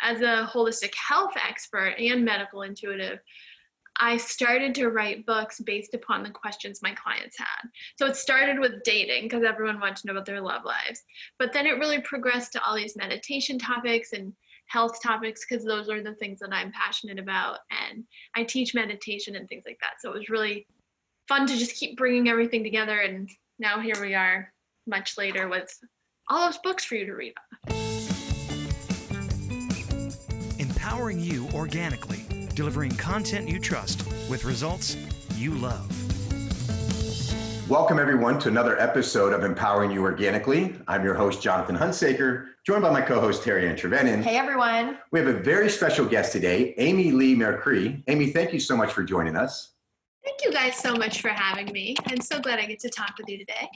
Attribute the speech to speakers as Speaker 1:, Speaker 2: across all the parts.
Speaker 1: as a holistic health expert and medical intuitive, I started to write books based upon the questions my clients had. So it started with dating because everyone wanted to know about their love lives. But then it really progressed to all these meditation topics and health topics because those are the things that I'm passionate about. And I teach meditation and things like that. So it was really fun to just keep bringing everything together. And now here we are much later with all those books for you to read.
Speaker 2: Empowering you organically, delivering content you trust with results you love.
Speaker 3: Welcome everyone to another episode of Empowering You Organically. I'm your host, Jonathan Hunsaker, joined by my co-host, Terry Ann Trevenin.
Speaker 4: Hey everyone.
Speaker 3: We have a very special guest today, Leigh Mercree. Amy, thank you so much for joining us.
Speaker 1: Thank you guys so much for having me. I'm so glad I get to talk with you today.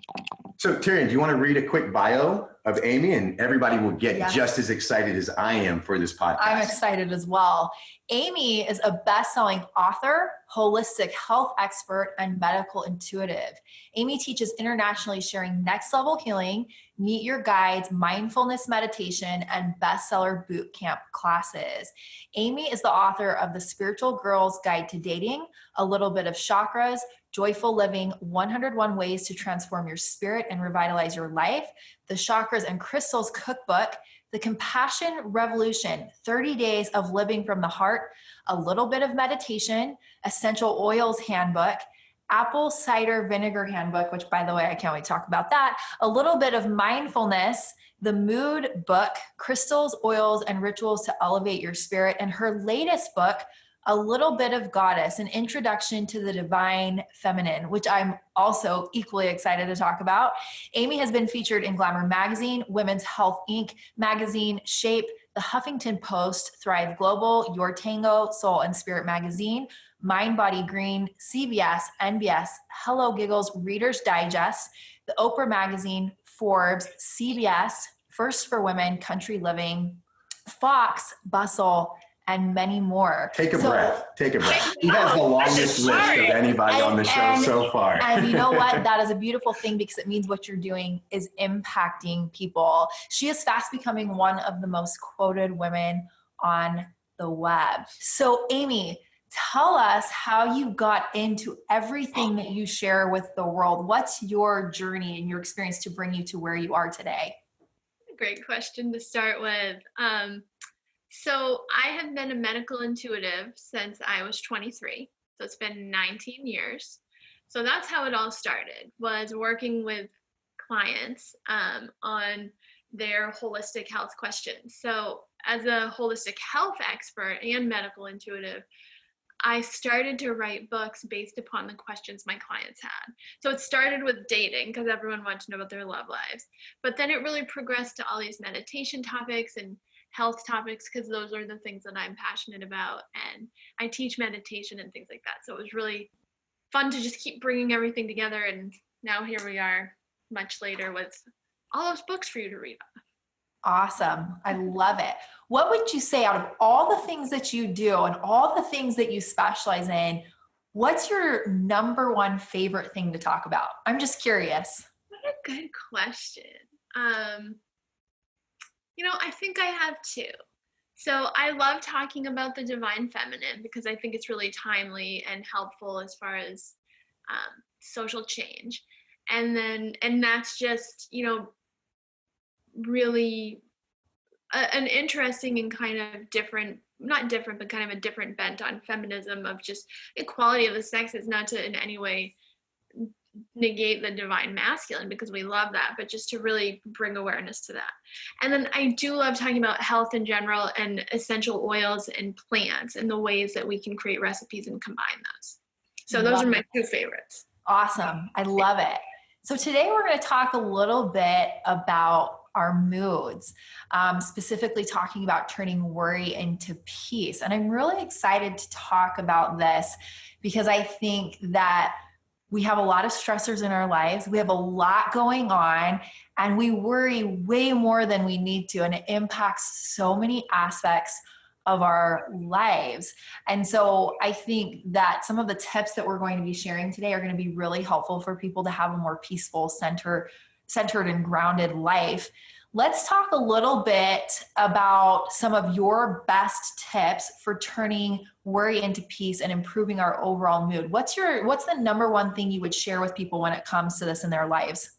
Speaker 3: So Terry, do you want to read a quick bio of Amy, and everybody will get just as excited as I am for this podcast?
Speaker 4: I'm excited as well. Amy is a best-selling author, holistic health expert, and medical intuitive. Amy teaches internationally, sharing next-level healing, meet your guides, mindfulness meditation, and bestseller boot camp classes. Amy is the author of The Spiritual Girl's Guide to Dating, A Little Bit of Chakras, Joyful Living, 101 Ways to Transform Your Spirit and Revitalize Your Life, The Chakras and Crystals Cookbook, The Compassion Revolution, 30 Days of Living from the Heart, A Little Bit of Meditation, Essential Oils Handbook, Apple Cider Vinegar Handbook, which by the way, I can't wait to talk about that, A Little Bit of Mindfulness, The Mood Book, Crystals, Oils, and Rituals to Elevate Your Spirit, and her latest book, A Little Bit of Goddess, an introduction to the divine feminine, which I'm also equally excited to talk about. Amy has been featured in Glamour Magazine, Women's Health Inc. magazine, Shape, The Huffington Post, Thrive Global, Your Tango, Soul and Spirit Magazine, Mind Body Green, CBS, NBS, Hello Giggles, Reader's Digest, The Oprah Magazine, Forbes, CBS, First for Women, Country Living, Fox, Bustle, and many more.
Speaker 3: Take a breath. He has the longest list of anybody on the show so far.
Speaker 4: And you know what? That is a beautiful thing because it means what you're doing is impacting people. She is fast becoming one of the most quoted women on the web. So Amy, tell us how you got into everything that you share with the world. What's your journey and your experience to bring you to where you are today?
Speaker 1: Great question to start with. So I have been a medical intuitive since I was 23. So it's been 19 years. So that's how it all started, was working with clients on their holistic health questions. So as a holistic health expert and medical intuitive, I started to write books based upon the questions my clients had. So it started with dating because everyone wanted to know about their love lives. But then it really progressed to all these meditation topics and health topics because those are the things that I'm passionate about. And I teach meditation and things like that. So it was really fun to just keep bringing everything together. And now here we are much later with all those books for you to read.
Speaker 4: Awesome. I love it. What would you say out of all the things that you do and all the things that you specialize in, what's your number one favorite thing to talk about? I'm just curious.
Speaker 1: What a good question. I think I have two. So I love talking about the divine feminine because I think it's really timely and helpful as far as social change. And that's just, really an interesting and kind of different, not different, but kind of a different bent on feminism of just equality of the sexes, not to in any way negate the divine masculine because we love that, but just to really bring awareness to that. And then I do love talking about health in general and essential oils and plants and the ways that we can create recipes and combine those. So those are my two favorites.
Speaker 4: Awesome. I love it. So today we're going to talk a little bit about our moods, specifically talking about turning worry into peace. And I'm really excited to talk about this because I think that we have a lot of stressors in our lives. We have a lot going on and we worry way more than we need to. And it impacts so many aspects of our lives. And so I think that some of the tips that we're going to be sharing today are going to be really helpful for people to have a more peaceful, centered and grounded life. Let's talk a little bit about some of your best tips for turning worry into peace and improving our overall mood. What's the number one thing you would share with people when it comes to this in their lives?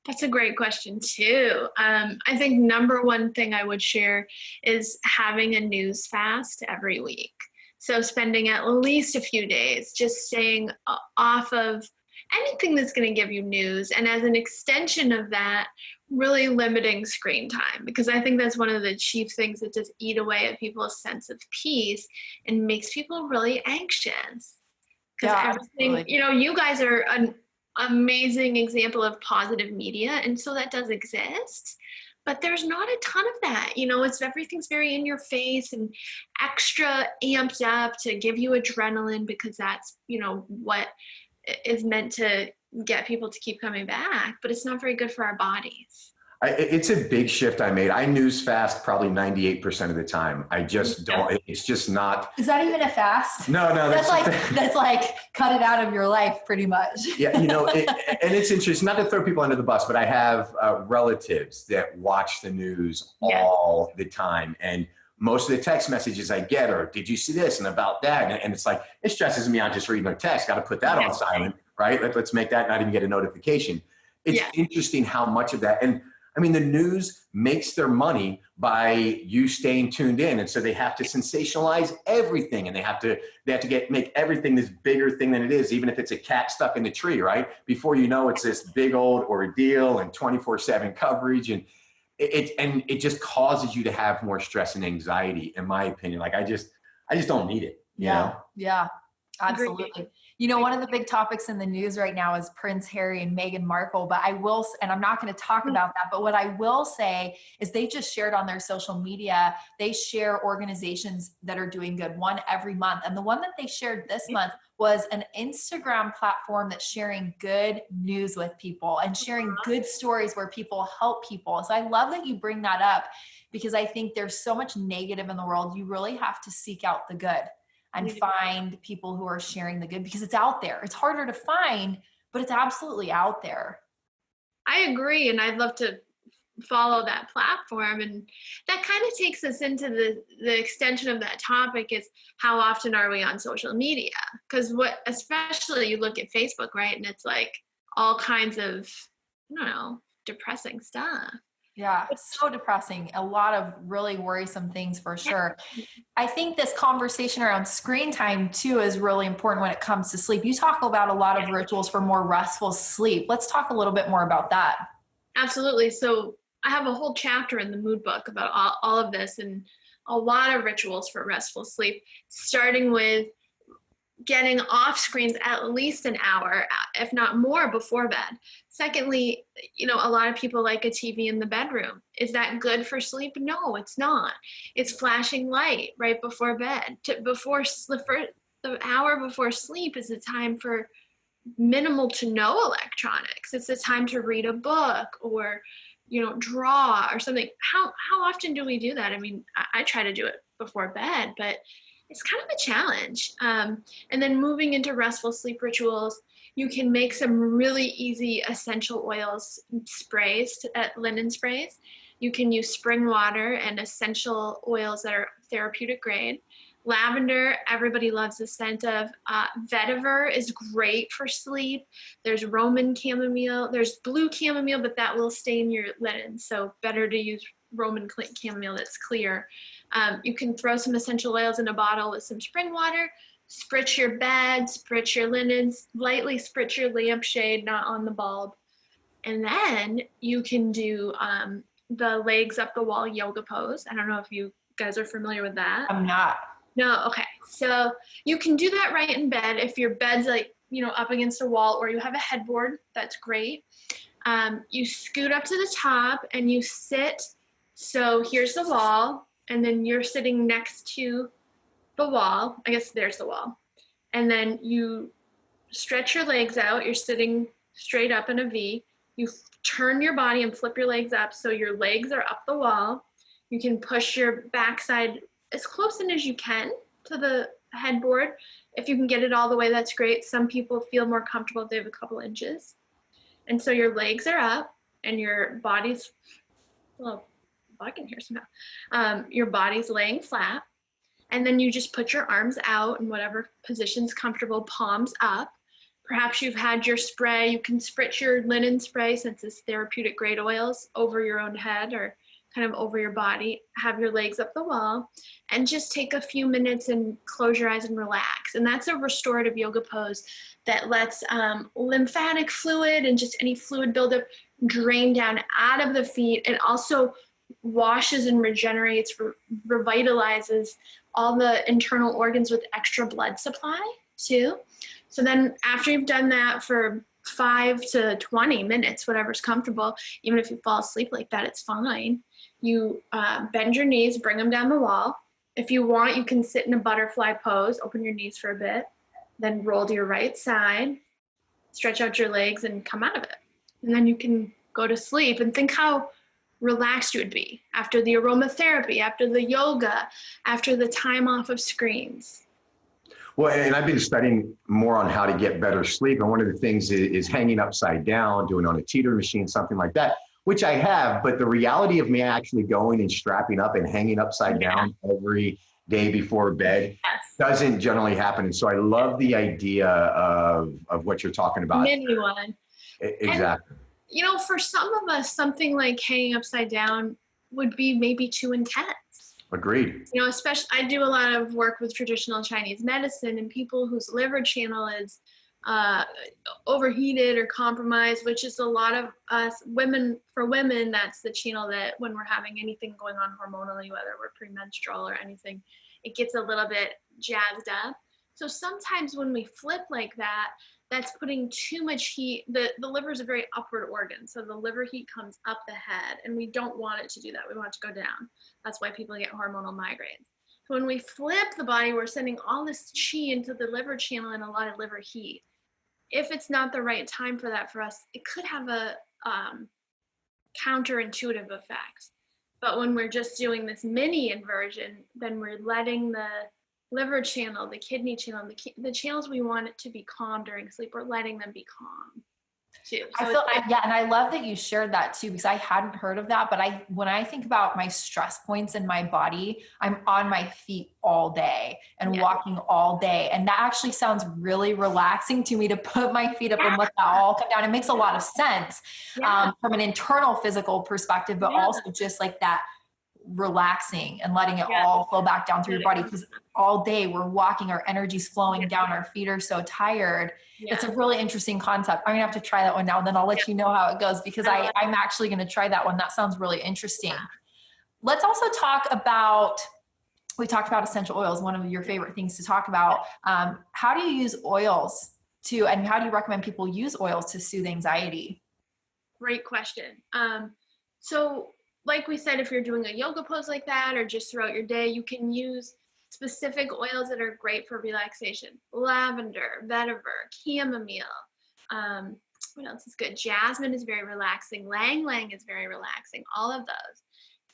Speaker 1: That's a great question too. I think number one thing I would share is having a news fast every week. So spending at least a few days just staying off of anything that's going to give you news. And as an extension of that, really limiting screen time, because I think that's one of the chief things that just eat away at people's sense of peace and makes people really anxious. Because everything,
Speaker 4: absolutely.
Speaker 1: you guys are an amazing example of positive media. And so that does exist. But there's not a ton of that. Everything's very in your face and extra amped up to give you adrenaline, because that's, what is meant to get people to keep coming back, but it's not very good for our bodies.
Speaker 3: It's a big shift I made. I news fast probably 98% of the time. I just don't, it's just not.
Speaker 4: Is that even a fast?
Speaker 3: No,
Speaker 4: that's like cut it out of your life pretty much.
Speaker 3: Yeah. And it's interesting, not to throw people under the bus, but I have relatives that watch the news all the time. And most of the text messages I get are, did you see this and about that? And it's like, it stresses me out just reading their text. Got to put that on silent, right? Let's make that not even get a notification. It's interesting how much of that. And I mean, the news makes their money by you staying tuned in. And so they have to sensationalize everything, and they have to make everything this bigger thing than it is, even if it's a cat stuck in the tree, right? Before you know, it's this big old ordeal and 24/7 coverage. And it just causes you to have more stress and anxiety, in my opinion. Like, I just don't need it. You know?
Speaker 4: Yeah, absolutely. One of the big topics in the news right now is Prince Harry and Meghan Markle, but and I'm not going to talk about that, but what I will say is they just shared on their social media, they share organizations that are doing good, one every month. And the one that they shared this month was an Instagram platform that's sharing good news with people and sharing good stories where people help people. So I love that you bring that up, because I think there's so much negative in the world. You really have to seek out the good and find people who are sharing the good, because it's out there. It's harder to find, but it's absolutely out there.
Speaker 1: I agree. And I'd love to follow that platform. And that kind of takes us into the extension of that topic is, how often are we on social media? Because especially you look at Facebook, right? And it's like all kinds of, depressing stuff.
Speaker 4: Yeah, it's so depressing. A lot of really worrisome things for sure. I think this conversation around screen time too is really important when it comes to sleep. You talk about a lot of rituals for more restful sleep. Let's talk a little bit more about that.
Speaker 1: Absolutely. So I have a whole chapter in the mood book about all of this, and a lot of rituals for restful sleep, starting with getting off screens at least an hour, if not more, before bed. Secondly, a lot of people like a TV in the bedroom. Is that good for sleep? No, it's not. It's flashing light right before bed. The hour before sleep is the time for minimal to no electronics. It's the time to read a book or, draw or something. How often do we do that? I mean, I try to do it before bed, but it's kind of a challenge. And then moving into restful sleep rituals, you can make some really easy essential oils sprays, linen sprays. You can use spring water and essential oils that are therapeutic grade. Lavender, everybody loves the scent of. Vetiver is great for sleep. There's Roman chamomile. There's blue chamomile, but that will stain your linen. So better to use Roman chamomile that's clear. You can throw some essential oils in a bottle with some spring water, spritz your bed, spritz your linens, lightly spritz your lampshade, not on the bulb. And then you can do the legs up the wall yoga pose. I don't know if you guys are familiar with that.
Speaker 4: I'm not.
Speaker 1: No, okay. So you can do that right in bed. If your bed's up against a wall, or you have a headboard, that's great. You scoot up to the top and you sit. So here's the wall, and then you're sitting next to the wall. I guess there's the wall. And then you stretch your legs out. You're sitting straight up in a V. You turn your body and flip your legs up so your legs are up the wall. You can push your backside as close in as you can to the headboard. If you can get it all the way, that's great. Some people feel more comfortable if they have a couple inches. And so your legs are up and your body's little bug in here somehow. Your body's laying flat, and then you just put your arms out in whatever position's comfortable, palms up. Perhaps you've had your spray. You can spritz your linen spray, since it's therapeutic grade oils, over your own head or kind of over your body. Have your legs up the wall and just take a few minutes and close your eyes and relax. And that's a restorative yoga pose that lets lymphatic fluid and just any fluid buildup drain down out of the feet. It also washes and regenerates, revitalizes all the internal organs with extra blood supply too. So then after you've done that for 5 to 20 minutes, whatever's comfortable, even if you fall asleep like that, it's fine. You bend your knees, bring them down the wall. If you want, you can sit in a butterfly pose, open your knees for a bit, then roll to your right side, stretch out your legs and come out of it. And then you can go to sleep and think how relaxed you would be after the aromatherapy, after the yoga, after the time off of screens.
Speaker 3: Well, and I've been studying more on how to get better sleep. And one of the things is hanging upside down, doing on a teeter machine, something like that, which I have. But the reality of me actually going and strapping up and hanging upside down every day before bed doesn't generally happen. And so I love the idea of what you're talking about.
Speaker 1: Mini one.
Speaker 3: Exactly.
Speaker 1: And, for some of us, something like hanging upside down would be maybe too intense.
Speaker 3: Agreed.
Speaker 1: Especially I do a lot of work with traditional Chinese medicine and people whose liver channel is overheated or compromised, which is a lot of us women. For women, that's the channel that when we're having anything going on hormonally, whether we're premenstrual or anything, it gets a little bit jazzed up. So sometimes when we flip like that, that's putting too much heat. The liver is a very upward organ. So the liver heat comes up the head, and we don't want it to do that. We want it to go down. That's why people get hormonal migraines. So when we flip the body, we're sending all this chi into the liver channel and a lot of liver heat. If it's not the right time for that for us, it could have a counterintuitive effect. But when we're just doing this mini inversion, then we're letting the liver channel, the kidney channel, the channels we want it to be calm during sleep, we're letting them be calm too. So
Speaker 4: and I love that you shared that too, because I hadn't heard of that. But when I think about my stress points in my body, I'm on my feet all day and walking all day. And that actually sounds really relaxing to me, to put my feet up and let that all come down. It makes a lot of sense from an internal physical perspective, but also just like that relaxing and letting it all flow back down through your body, because all day we're walking, our energy's flowing down, our feet are so tired. It's a really interesting concept. I'm gonna have to try that one now, and then I'll let you know how it goes, because I'm actually gonna try that one. That sounds really interesting. Let's also talk about, we talked about essential oils, one of your favorite things to talk about. How do you use oils and how do you recommend people use oils to soothe anxiety?
Speaker 1: Great question. So like we said, if you're doing a yoga pose like that, or just throughout your day, you can use specific oils that are great for relaxation. Lavender, vetiver, chamomile. What else is good? Jasmine is very relaxing. Lang Lang is very relaxing. All of those.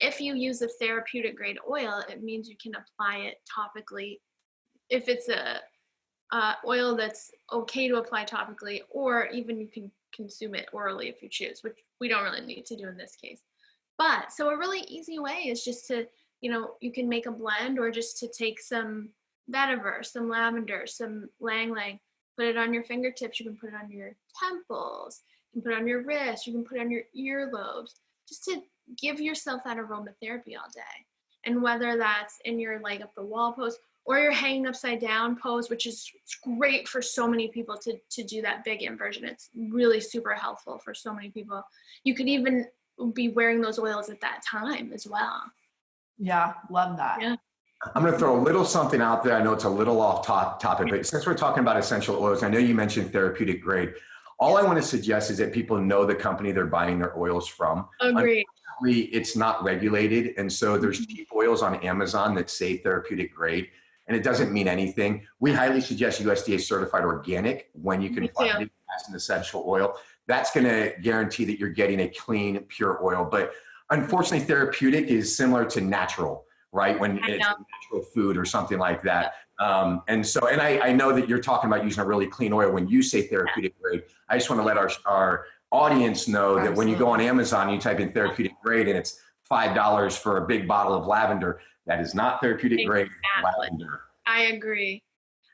Speaker 1: If you use a therapeutic grade oil, it means you can apply it topically. If it's a oil that's okay to apply topically, or even you can consume it orally if you choose, which we don't really need to do in this case. But so a really easy way is just to, you can make a blend, or just to take some vetiver, some lavender, some Lang Lang, put it on your fingertips. You can put it on your temples, you can put it on your wrists, you can put it on your earlobes, just to give yourself that aromatherapy all day. And whether that's in your leg up the wall pose, or your hanging upside down pose, which is great for so many people to do that big inversion. It's really super helpful for so many people. You could even be wearing those oils at that time as well.
Speaker 4: Yeah, love that.
Speaker 1: Yeah.
Speaker 3: I'm going to throw a little something out there. I know it's a little off topic, but since we're talking about essential oils, I know you mentioned therapeutic grade. All I want to suggest is that people know the company they're buying their oils from.
Speaker 1: Agreed.
Speaker 3: Unfortunately, it's not regulated. And so there's cheap oils on Amazon that say therapeutic grade, and it doesn't mean anything. We highly suggest USDA certified organic when you can find it as an essential oil. That's going to guarantee that you're getting a clean, pure oil. But unfortunately, therapeutic is similar to natural, right? When it's a natural food or something like that. And I know that you're talking about using a really clean oil when you say therapeutic grade. I just want to let our audience know that when you go on Amazon, you type in therapeutic grade and it's $5 for a big bottle of lavender. That is not therapeutic grade lavender.
Speaker 1: I agree.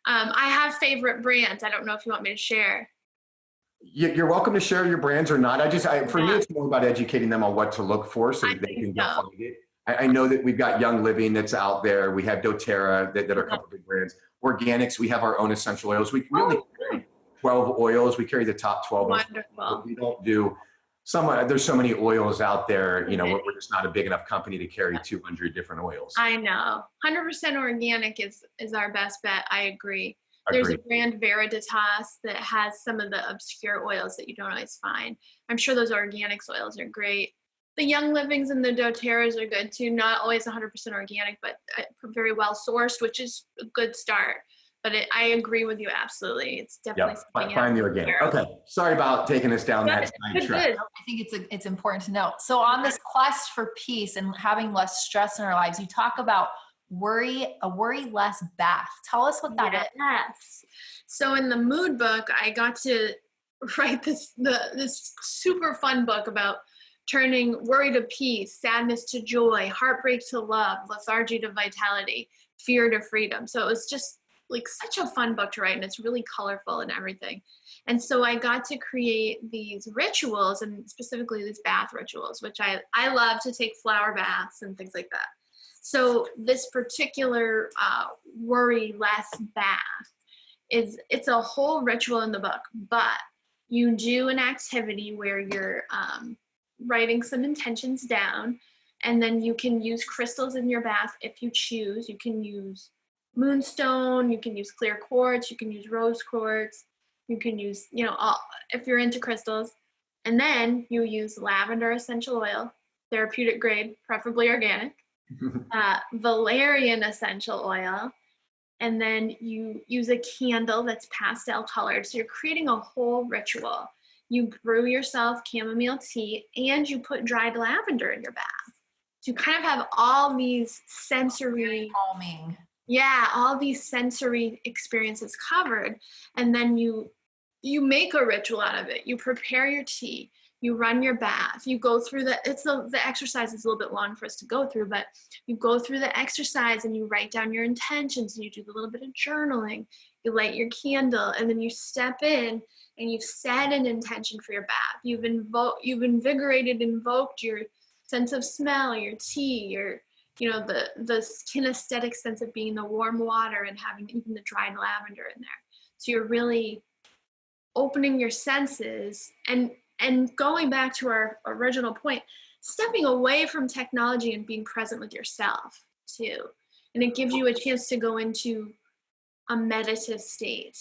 Speaker 1: I have favorite brands. I don't know if you want me to share.
Speaker 3: You're welcome to share your brands or not. For me, it's more about educating them on what to look for so that they can go find it. I know that we've got Young Living that's out there. We have doTERRA that are a couple of big brands. Organixx, we have our own essential oils. We only carry 12 oils. We carry the top 12.
Speaker 1: Wonderful.
Speaker 3: We don't do there's so many oils out there. You know, we're just not a big enough company to carry 200 different oils.
Speaker 1: I know. 100% organic is our best bet. I agree. There's a brand, Veriditas, that has some of the obscure oils that you don't always find. I'm sure those Organixx oils are great. The Young Livings and the doTERRAs are good too. Not always 100% organic, but very well sourced, which is a good start. But I agree with you absolutely. It's definitely something.
Speaker 3: Find the organic. Okay, sorry about taking us down that track.
Speaker 4: I think it's important to know. So on this quest for peace and having less stress in our lives, you talk about a worry less bath. Tell us what that is.
Speaker 1: Yes. So in the mood book, I got to write this super fun book about turning worry to peace, sadness to joy, heartbreak to love, lethargy to vitality, fear to freedom. So it was just like such a fun book to write, and it's really colorful and everything. And so I got to create these rituals, and specifically these bath rituals, which I love to take flower baths and things like that. So this particular worry less bath it's a whole ritual in the book, but you do an activity where you're writing some intentions down, and then you can use crystals in your bath if you choose. You can use moonstone, you can use clear quartz, you can use rose quartz, you can use, if you're into crystals. And then you use lavender essential oil, therapeutic grade, preferably organic, valerian essential oil, and then you use a candle that's pastel colored. So you're creating a whole ritual. You brew yourself chamomile tea, and you put dried lavender in your bath. So you kind of have all these sensory
Speaker 4: calming.
Speaker 1: Yeah, all these sensory experiences covered. And then you make a ritual out of it. You prepare your tea, you run your bath, you go through the exercise is a little bit long for us to go through, but you go through the exercise and you write down your intentions, and you do a little bit of journaling, you light your candle, and then you step in and you've set an intention for your bath. You've invoked your sense of smell, your tea, your the kinesthetic sense of being in the warm water and having even the dried lavender in there. So you're really opening your senses and going back to our original point, stepping away from technology and being present with yourself too. And it gives you a chance to go into a meditative state.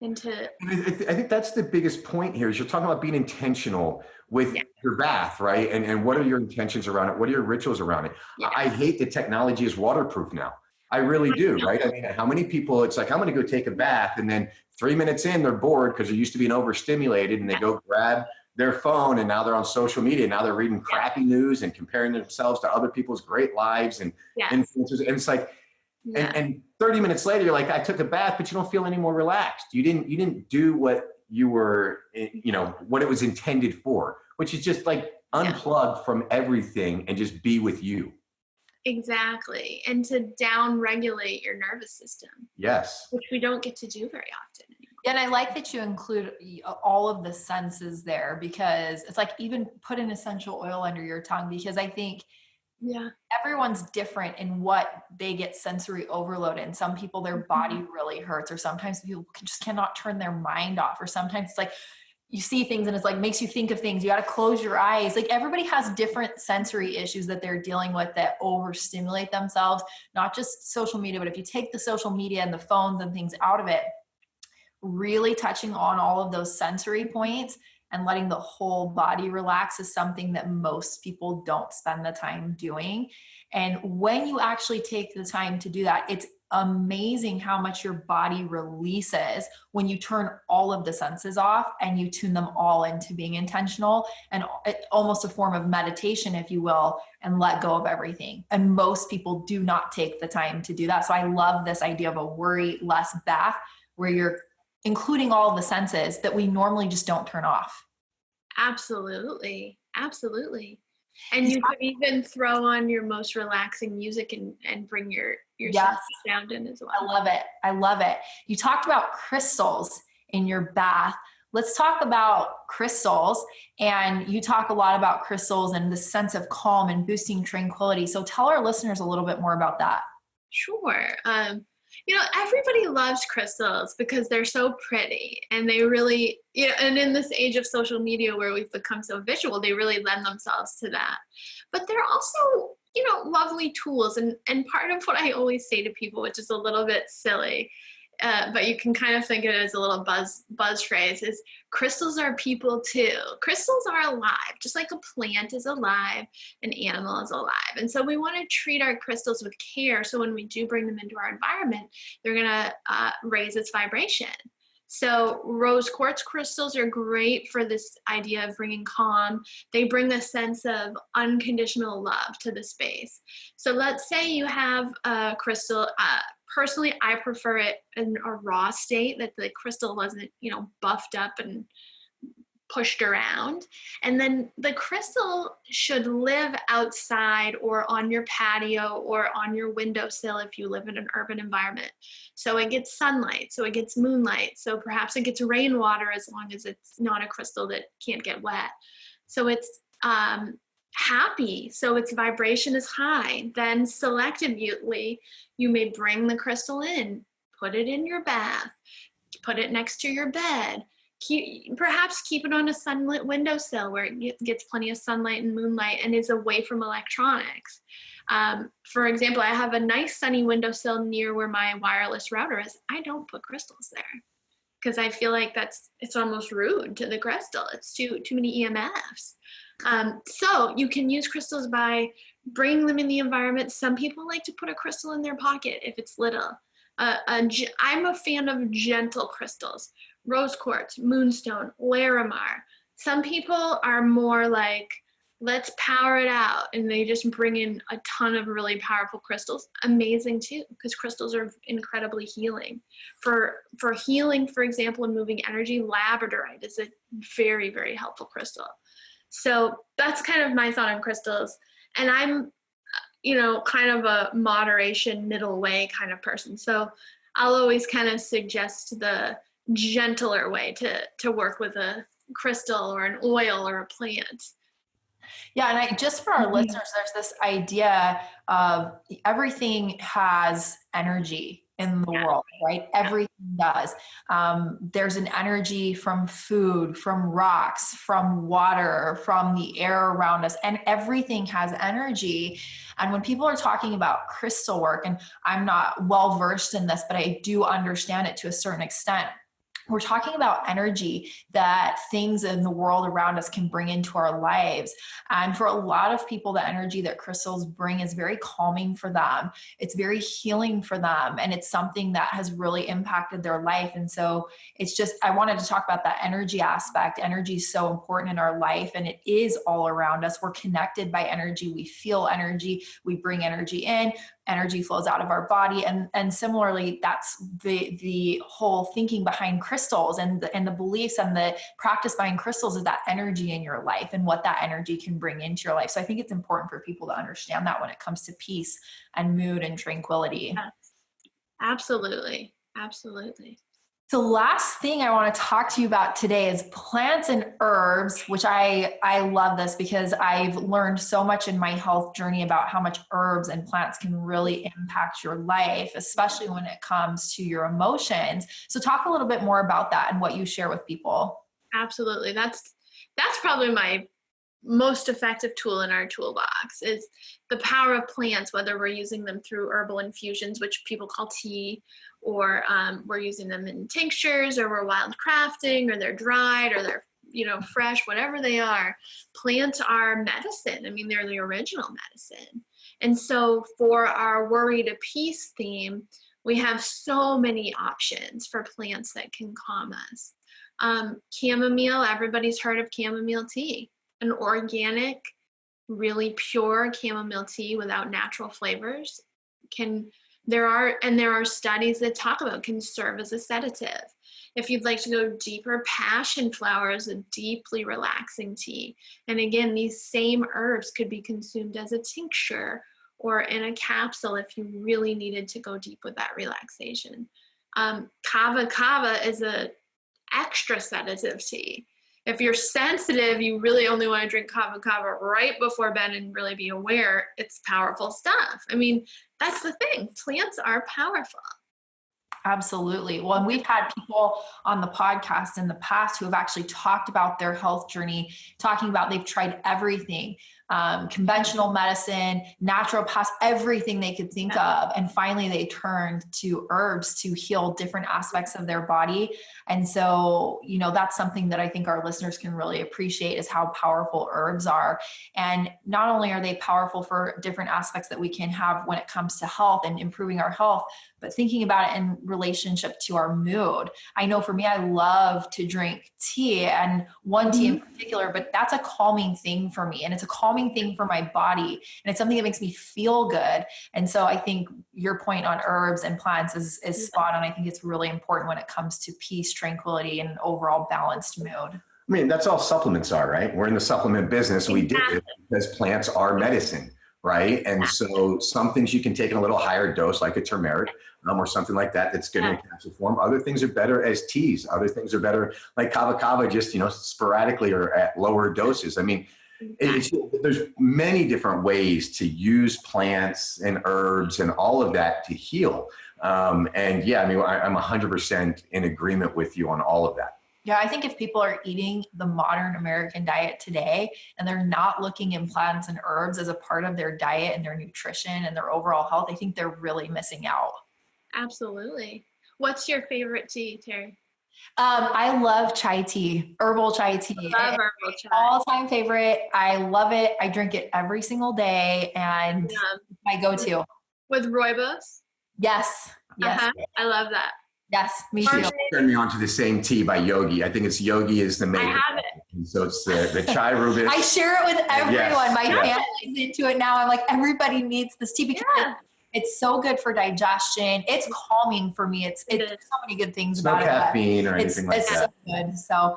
Speaker 1: I
Speaker 3: think that's the biggest point here is you're talking about being intentional with your bath, right? And what are your intentions around it? What are your rituals around it? Yeah. I hate that technology is waterproof now. I really do, right? I mean, how many people, it's like, I'm going to go take a bath, and then 3 minutes in, they're bored because they're used to being overstimulated, and they go grab their phone, and now they're on social media. Now they're reading crappy news and comparing themselves to other people's great lives and influencers. And it's like, and 30 minutes later, you're like, I took a bath, but you don't feel any more relaxed. You didn't do what you were, what it was intended for, which is just like unplug from everything and just be with you.
Speaker 1: Exactly. And to down regulate your nervous system.
Speaker 3: Yes.
Speaker 1: Which we don't get to do very often anymore.
Speaker 4: And I like that you include all of the senses there, because it's like even put an essential oil under your tongue, because I think everyone's different in what they get sensory overload in. Some people, their body really hurts, or sometimes people just cannot turn their mind off, or sometimes it's like you see things and it's like makes you think of things. You got to close your eyes. Like everybody has different sensory issues that they're dealing with that overstimulate themselves, not just social media, but if you take the social media and the phones and things out of it, really touching on all of those sensory points and letting the whole body relax is something that most people don't spend the time doing. And when you actually take the time to do that, it's amazing how much your body releases when you turn all of the senses off and you tune them all into being intentional and almost a form of meditation, if you will, and let go of everything. And most people do not take the time to do that. So I love this idea of a worry less bath, where you're including all of the senses that we normally just don't turn off.
Speaker 1: Absolutely. Absolutely. And you could even throw on your most relaxing music and bring your
Speaker 4: Yes.
Speaker 1: sound in as well.
Speaker 4: I love it. I love it. You talked about crystals in your bath. Let's talk about crystals. And you talk a lot about crystals and the sense of calm and boosting tranquility. So tell our listeners a little bit more about that.
Speaker 1: Sure. Everybody loves crystals because they're so pretty and they really, and in this age of social media where we've become so visual, they really lend themselves to that. But they're also, lovely tools. And part of what I always say to people, which is a little bit silly, but you can kind of think of it as a little buzz phrase, is crystals are people too. Crystals are alive, just like a plant is alive, an animal is alive. And so we want to treat our crystals with care. So when we do bring them into our environment, they're going to raise its vibration. So rose quartz crystals are great for this idea of bringing calm. They bring a sense of unconditional love to the space. So let's say you have a crystal. Personally, I prefer it in a raw state, that the crystal wasn't, buffed up and pushed around. And then the crystal should live outside or on your patio or on your windowsill if you live in an urban environment. So it gets sunlight, so it gets moonlight, so perhaps it gets rainwater as long as it's not a crystal that can't get wet. So it's happy, so its vibration is high. Then selectively, you may bring the crystal in, put it in your bath, put it next to your bed. Perhaps keep it on a sunlit windowsill where it gets plenty of sunlight and moonlight and is away from electronics. For example, I have a nice sunny windowsill near where my wireless router is. I don't put crystals there because I feel like it's almost rude to the crystal. It's too many EMFs. So you can use crystals by bringing them in the environment. Some people like to put a crystal in their pocket if it's little. I'm a fan of gentle crystals. Rose quartz, moonstone, larimar. Some people are more like, let's power it out, and they just bring in a ton of really powerful crystals. Amazing too, because crystals are incredibly healing. For healing, for example, and moving energy, labradorite is a very, very helpful crystal. So that's kind of my thought on crystals. And I'm, kind of a moderation, middle way kind of person. So I'll always kind of suggest the gentler way to work with a crystal or an oil or a plant.
Speaker 4: Yeah, and just for our listeners, there's this idea of everything has energy in the world, right? Everything does. There's an energy from food, from rocks, from water, from the air around us, and everything has energy. And when people are talking about crystal work, and I'm not well versed in this, but I do understand it to a certain extent, we're talking about energy that things in the world around us can bring into our lives. And for a lot of people, the energy that crystals bring is very calming for them. It's very healing for them. And it's something that has really impacted their life. And so it's just, I wanted to talk about that energy aspect. Energy is so important in our life, and it is all around us. We're connected by energy. We feel energy. We bring energy in. Energy flows out of our body. And similarly, that's the whole thinking behind crystals and the beliefs and the practice behind crystals is that energy in your life and what that energy can bring into your life. So I think it's important for people to understand that when it comes to peace and mood and tranquility.
Speaker 1: Yes. Absolutely. Absolutely.
Speaker 4: So last thing I want to talk to you about today is plants and herbs, which I love this because I've learned so much in my health journey about how much herbs and plants can really impact your life, especially when it comes to your emotions. So talk a little bit more about that and what you share with people.
Speaker 1: Absolutely. That's probably my most effective tool in our toolbox is the power of plants, whether we're using them through herbal infusions, which people call tea, or we're using them in tinctures, or we're wild crafting, or they're dried, or they're fresh, whatever they are. Plants are medicine. I mean, they're the original medicine. And so for our worry to peace theme, we have so many options for plants that can calm us. Chamomile, everybody's heard of chamomile tea. An organic, really pure chamomile tea without natural flavors there are studies that talk about can serve as a sedative. If you'd like to go deeper, passion flower is a deeply relaxing tea. And again, these same herbs could be consumed as a tincture or in a capsule if you really needed to go deep with that relaxation. Kava kava is a extra sedative tea. If you're sensitive, you really only want to drink kava kava right before bed and really be aware it's powerful stuff. I mean, that's the thing. Plants are powerful.
Speaker 4: Absolutely. Well, and we've had people on the podcast in the past who have actually talked about their health journey, talking about they've tried everything, conventional medicine, naturopaths, everything they could think of. And finally, they turned to herbs to heal different aspects of their body. And so, you know, that's something that I think our listeners can really appreciate, is how powerful herbs are. And not only are they powerful for different aspects that we can have when it comes to health and improving our health, but thinking about it in relationship to our mood. I know for me, I love to drink tea, and one tea in particular, but that's a calming thing for me. And it's a calming thing for my body. And it's something that makes me feel good. And so I think your point on herbs and plants is spot on. I think it's really important when it comes to peace, tranquility, and overall balanced mood.
Speaker 3: I mean, that's all supplements are, right? We're in the supplement business. We did it because plants are medicine, right? And so some things you can take in a little higher dose, like a turmeric, or something like that, that's good in a capsule form. Other things are better as teas. Other things are better, like kava kava, just, you know, sporadically or at lower doses. I mean, there's many different ways to use plants and herbs and all of that to heal. And yeah, I mean, I'm 100% in agreement with you on all of that.
Speaker 4: Yeah, I think if people are eating the modern American diet today and they're not looking in plants and herbs as a part of their diet and their nutrition and their overall health, I think they're really missing out.
Speaker 1: Absolutely. What's your favorite tea, Terry?
Speaker 4: I love chai tea, herbal chai tea.
Speaker 1: Love herbal chai.
Speaker 4: All-time favorite. I love it. I drink it every single day, and my go-to.
Speaker 1: With rooibos?
Speaker 4: Yes. Yes.
Speaker 1: I love that.
Speaker 4: Yes, me too.
Speaker 3: Turned me on to the same tea by Yogi. I think it's Yogi is the main.
Speaker 1: I have it.
Speaker 3: And so it's the chai rubis.
Speaker 4: I share it with everyone. My family's into it now. I'm like, everybody needs this tea because it's so good for digestion. It's calming for me. It's so many good things about it.
Speaker 3: No caffeine or anything like that.
Speaker 4: It's so good. So,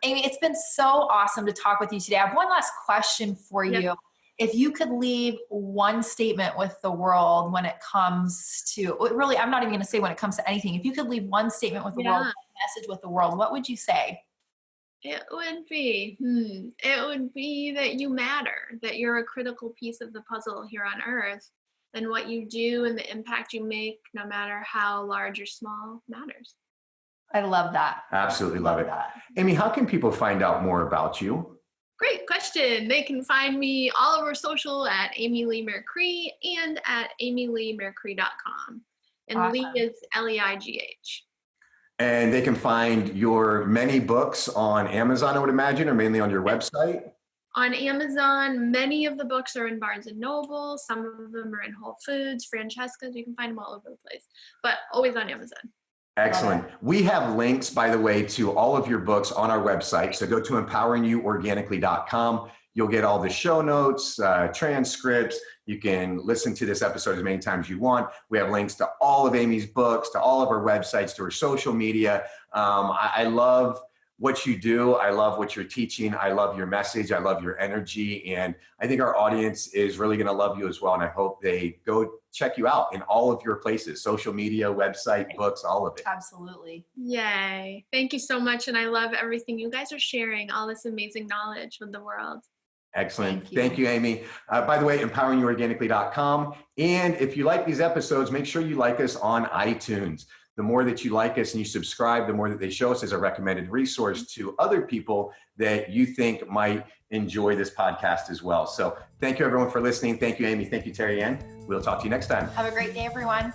Speaker 4: Amy, it's been so awesome to talk with you today. I have one last question for you. If you could leave one statement with the world when it comes to, really, I'm not even going to say when it comes to anything. If you could leave one statement with the world, one message with the world, what would you say?
Speaker 1: It would be that you matter, that you're a critical piece of the puzzle here on Earth, and what you do and the impact you make, no matter how large or small, matters.
Speaker 4: I love that.
Speaker 3: Absolutely love it. Amy, how can people find out more about you?
Speaker 1: Great question. They can find me all over social at Amy Leigh Mercree and at amyleighmercree.com. And Leigh is Leigh.
Speaker 3: And they can find your many books on Amazon, I would imagine, or mainly on your website?
Speaker 1: On Amazon, many of the books are in Barnes & Noble. Some of them are in Whole Foods, Francesca's. You can find them all over the place, but always on Amazon.
Speaker 3: Excellent. We have links, by the way, to all of your books on our website. So go to empoweringyouorganically.com. You'll get all the show notes, transcripts. You can listen to this episode as many times as you want. We have links to all of Amy's books, to all of her websites, to her social media. I love what you do. I love what you're teaching. I love your message. I love your energy. And I think our audience is really going to love you as well. And I hope they go check you out in all of your places, social media, website, books, all of it.
Speaker 4: Absolutely.
Speaker 1: Yay. Thank you so much. And I love everything you guys are sharing, all this amazing knowledge with the world.
Speaker 3: Excellent. Thank you, Amy. By the way, empoweringyouorganically.com. And if you like these episodes, make sure you like us on iTunes. The more that you like us and you subscribe, the more that they show us as a recommended resource to other people that you think might enjoy this podcast as well. So thank you, everyone, for listening. Thank you, Amy. Thank you, Terry Ann. We'll talk to you next time.
Speaker 4: Have a great day, everyone.